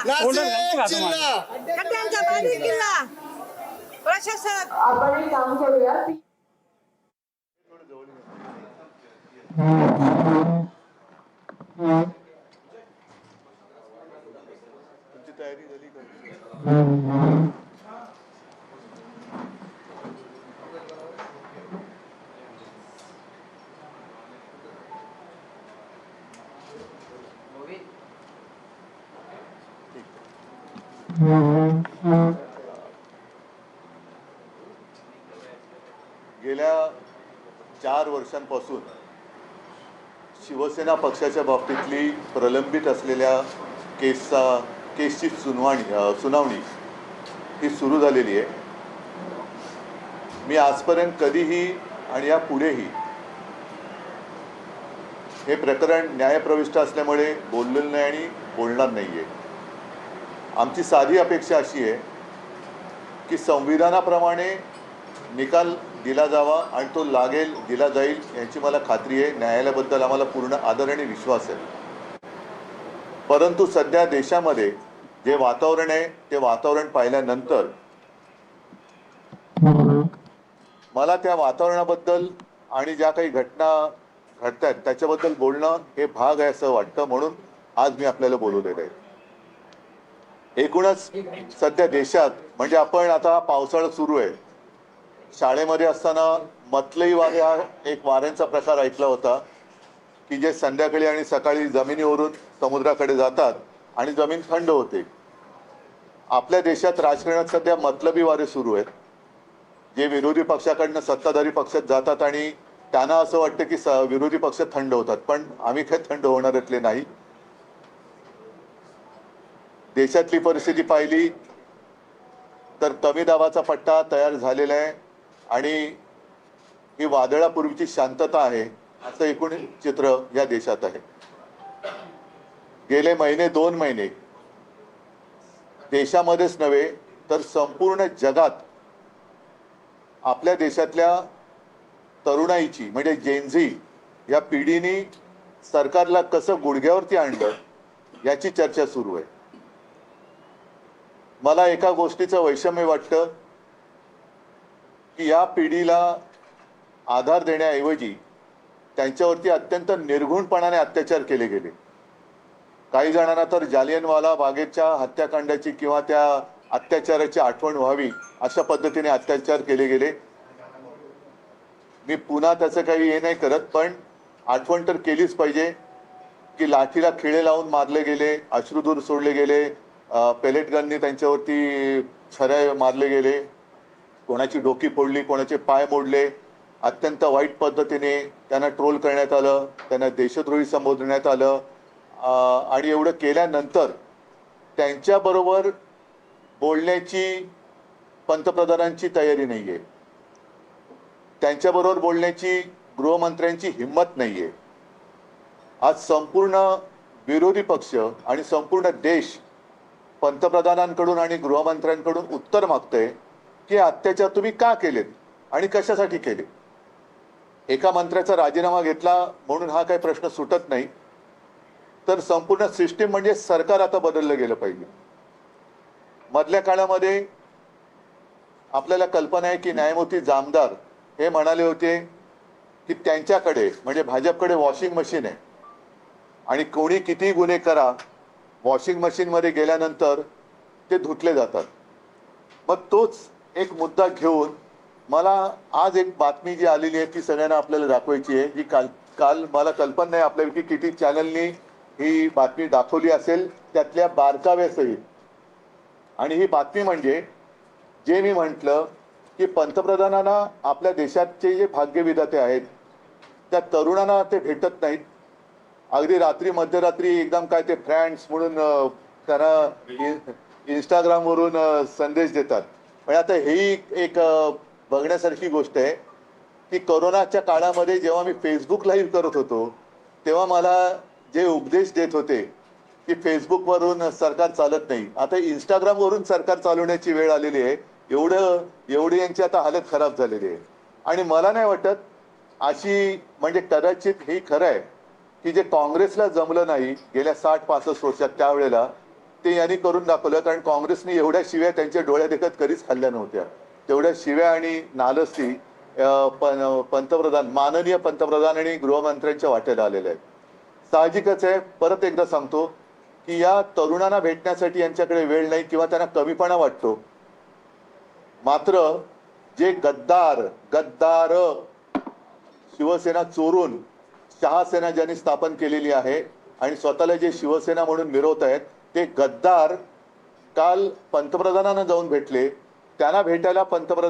नाशिक जिल्हा खड्ड्यांचा बारीक किल्ला प्रशासक आपण काम करूया. तुमची तयारी झाली का? गेल्या 4 वर्षांपासून शिवसेना पक्षाच्या बाबतीतली प्रलंबित असलेल्या केसची सुनावणी ही सुरू झालेली आहे. मी आजपर्यंत कधीही आणि यापुढेही हे प्रकरण न्यायप्रविष्ट असल्यामुळे बोललेलं नाही आणि बोलणार नाही आहे. आमची साधी अपेक्षा अशी आहे की संविधानाप्रमाणे निकाल दिला जावा आणि तो दिला जाईल याची मला खात्री आहे. न्यायालयाबद्दल आम्हाला पूर्ण आदर आणि विश्वास आहे. परंतु सध्या देशामध्ये जे वातावरण आहे ते वातावरण पाहिल्यानंतर मला त्या वातावरणाबद्दल आणि ज्या काही घटना घडत आहेत त्याच्याबद्दल बोलणं हे भाग आहे असं वाटतं. म्हणून आज मी आपल्याला बोलवलेलं आहे. एकूणच सध्या देशात म्हणजे आपण आता पावसाळा सुरू आहे. शाळेमध्ये असताना मतलई वारे हा एक वाऱ्यांचा प्रकार ऐकला होता की जे संध्याकाळी आणि सकाळी जमिनीवरून समुद्राकडे जातात आणि जमीन थंड होते. आपल्या देशात राजकारणात सध्या मतलबी वारे सुरू आहेत. जे विरोधी पक्षाकडनं सत्ताधारी पक्षात जातात आणि त्यांना असं वाटतं की विरोधी पक्ष थंड होतात, पण आम्ही काही थंड होणाऱ्यातले नाही. देशातली परिस्थिती पाहिली तर कमी दाबाचा पट्टा तयार झालेला आहे आणि ही वादळापूर्वीची शांतता आहे असं एकूण चित्र या देशात आहे. गेले 2 महिने देशामध्येच नव्हे तर संपूर्ण जगात आपल्या देशातल्या तरुणाईची म्हणजे जेनझी या पिढीने सरकारला कसं गुडघ्यावरती आणलं याची चर्चा सुरू आहे. मला एका गोष्टीचं वैषम्य वाटतं की या पिढीला आधार देण्याऐवजी त्यांच्यावरती अत्यंत निर्घुणपणाने अत्याचार केले गेले. काही जणांना तर जालियनवाला बागेच्या हत्याकांडाची किंवा त्या अत्याचाराची आठवण व्हावी अशा पद्धतीने अत्याचार केले गेले. मी पुन्हा त्याचं काही हे नाही करत, पण आठवण तर केलीच पाहिजे की लाठीला खिळे लावून मारले गेले, अश्रुधूर सोडले गेले, पेलेट गननी त्यांच्यावरती छऱ्या मारले गेले, कोणाची डोकी फोडली, कोणाचे पाय मोडले. अत्यंत वाईट पद्धतीने त्यांना ट्रोल करण्यात आलं, त्यांना देशद्रोही संबोधण्यात आलं. आणि एवढं केल्यानंतर त्यांच्याबरोबर बोलण्याची पंतप्रधानांची तयारी नाही आहे. त्यांच्याबरोबर बोलण्याची गृहमंत्र्यांची हिंमत नाही आहे. आज संपूर्ण विरोधी पक्ष आणि संपूर्ण देश पंतप्रधानांकडून आणि गृहमंत्र्यांकडून उत्तर मागतोय की अत्याचार तुम्ही का केलेत आणि कशासाठी केले. एका मंत्र्याचा राजीनामा घेतला म्हणून हा काही प्रश्न सुटत नाही, तर संपूर्ण सिस्टीम म्हणजे सरकार आता बदललं गेलं पाहिजे. मधल्या काळामध्ये आपल्याला कल्पना आहे की न्यायमूर्ती जामदार हे म्हणाले होते की त्यांच्याकडे म्हणजे भाजपकडे वॉशिंग मशीन आहे आणि कोणी किती गुन्हे करा वॉशिंग मशीनमध्ये गेल्यानंतर ते धुतले जातात. मग तोच एक मुद्दा घेऊन मला आज एक बातमी जी आलेली आहे ती सगळ्यांना आपल्याला दाखवायची आहे. जी काल मला कल्पना नाही आपल्यापैकी किती चॅनलनी ही बातमी दाखवली असेल, त्यातल्या बारकाव्यासहित. आणि ही बातमी म्हणजे जे मी म्हटलं की पंतप्रधानांना आपल्या देशाचे जे भाग्यविधाते आहेत त्या तरुणांना ते भेटत नाहीत. अगदी रात्री मध्यरात्री एकदम काय ते फ्रेंड्स म्हणून त्यांना इंस्टाग्रामवरून संदेश देतात. म्हणजे आता ही एक बघण्यासारखी गोष्ट आहे की कोरोनाच्या काळामध्ये जेव्हा मी फेसबुक लाईव्ह करत होतो तेव्हा मला जे उपदेश देत होते की फेसबुकवरून सरकार चालत नाही, आता इंस्टाग्रामवरून सरकार चालवण्याची वेळ आलेली आहे. एवढी यांची आता हालत खराब झालेली आहे. आणि मला नाही वाटत अशी म्हणजे कदाचित हे खरं आहे की जे काँग्रेसला जमलं नाही गेल्या 60-65 वर्षात त्यावेळेला ते यांनी करून दाखवलं, कारण काँग्रेसने एवढ्या शिव्या त्यांच्या डोळ्यादेखत कधीच खाल्ल्या नव्हत्या. तेवढ्या शिव्या आणि नालस्ती पंतप्रधान, माननीय पंतप्रधान आणि गृहमंत्र्यांच्या वाट्याला आलेल्या आहेत. साहजिकच आहे, परत एकदा सांगतो की या तरुणांना भेटण्यासाठी यांच्याकडे वेळ नाही किंवा त्यांना कमीपणा वाटतो. मात्र जे गद्दार शिवसेना चोरून शहासेना ज्यांनी स्थापन केलेली आहे आणि स्वतःला जे शिवसेना म्हणून मिरवत आहेत, ते गद्दार काल पंतप्रधानांना जाऊन भेटले. त्यांना भेटायला पंतप्रधान